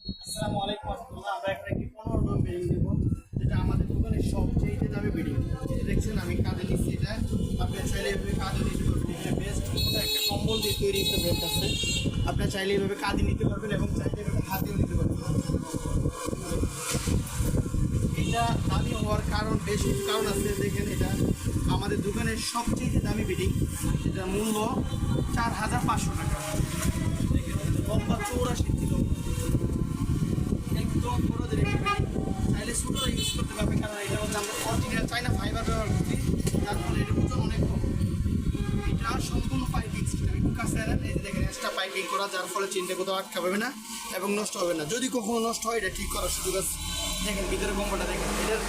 আসসালামু আলাইকুম রাহমাতুল্লাহ। আমরা এখন একটি 15 নং বেডিং দেব, যেটা আমাদের দোকানের সবচেয়ে দামি বেডিং। এই দেখছেন আমি কাঁধে নিচ্ছি, এটা আপনার চাইলে এভাবে কাঁধে নিতে পারবেন। এখানে বেস্ট একটা কম্বল দিয়ে তৈরি একটা বেল্ট আছে, আপনার চাইলে এভাবে কাঁধে নিতে পারবেন এবং চাইলে এভাবে হাতেও নিতে পারবেন। এটা দামি হওয়ার কারণ বেশ কিছু কারণ আছে। দেখেন, এটা আমাদের দোকানের সবচেয়ে দামি বেডিং, যেটা মূল্য 4500 টাকা। দেখেন লম্বা 84 ছিল, একদম বড়দের একটি বেডিং। চাইলে ছোটো ইউজ করতে পারবে, কারণ এটার মধ্যে আমরা অরিজিনাল চাইনা ফাইবার ব্যবহার করছি, যার ফলে এটার ওজন অনেক কম। এটা সম্পূর্ণ পাইপিং সিস্টেম, একটু কাছে আনেন। এই যে দেখেন এক্সট্রা পাইপিং করা, যার ফলে চেনটা কোথাও আটকা পাবে না এবং নষ্ট হবে না। যদি কখনো নষ্ট হয় এটা ঠিক করার সুযোগ আছে। দেখেন ভিতরে কম্বলটা দেখেন, এটার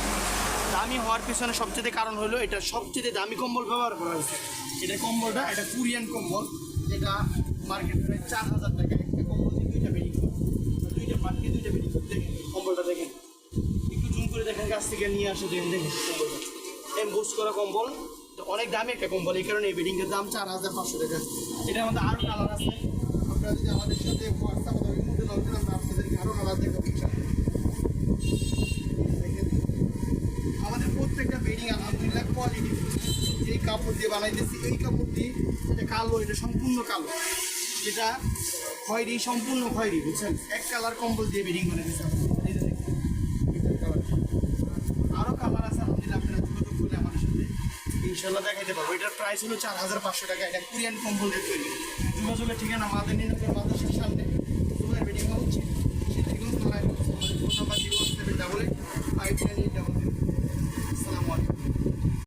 দামি হওয়ার পিছনে সবচেয়ে কারণ হলো এটা সবচেয়ে দামি কম্বল ব্যবহার করা হয়েছে। এটা কম্বলটা এটা কোরিয়ান কম্বল, যেটা মার্কেট প্রায় 4000 টাকা। একটা কম্বল দিয়ে দুইটা বেডিং করে, দুইটা পার্ট দিয়ে দুইটা বেডিং করে। দেখেন কম্বলটা দেখেন, একটু জুম করে দেখেন, গাছ থেকে নিয়ে আসে। দেখেন দেখেন কম্বলটা এমবোস করা কম্বল, অনেক দামি একটা কম্বল। এই কারণে এই বেডিংয়ের দাম 4500 টাকা। এটার মধ্যে আরও কালার আছে। আপনারা যদি আমাদের সাথে হোয়াটসঅ্যাপ অথবা মধ্যে লগইন, আমরা আপনাদেরকে আরও কালার দেখাবো। দেখেন আমাদের প্রত্যেকটা বেডিং আলহামদুলিল্লাহ কোয়ালিটি। যে কাপড় দিয়ে বানাইতেছি, এই কাপড় দিয়ে এটা কালো, এটা সম্পূর্ণ কালো, যেটা খয়েরি, সম্পূর্ণ খয়েরি, বুঝছেন? এক কালার কম্বল দিয়ে বেডিং বানাইতেছি। আরও কালার আছে, আলহামদুলিল্লাহ আপনারা যোগাযোগ করলে আমাদের সাথে ইনশাল্লাহ দেখাইতে পারবো। এটার প্রাইস হলো 4500 টাকা। এটা কোরিয়ান কম্বল দিয়ে তৈরি। যোগাযোগের ঠিকানা মাদারনীনগর মাদ্রাসার সামনে, বেডিং হাউস।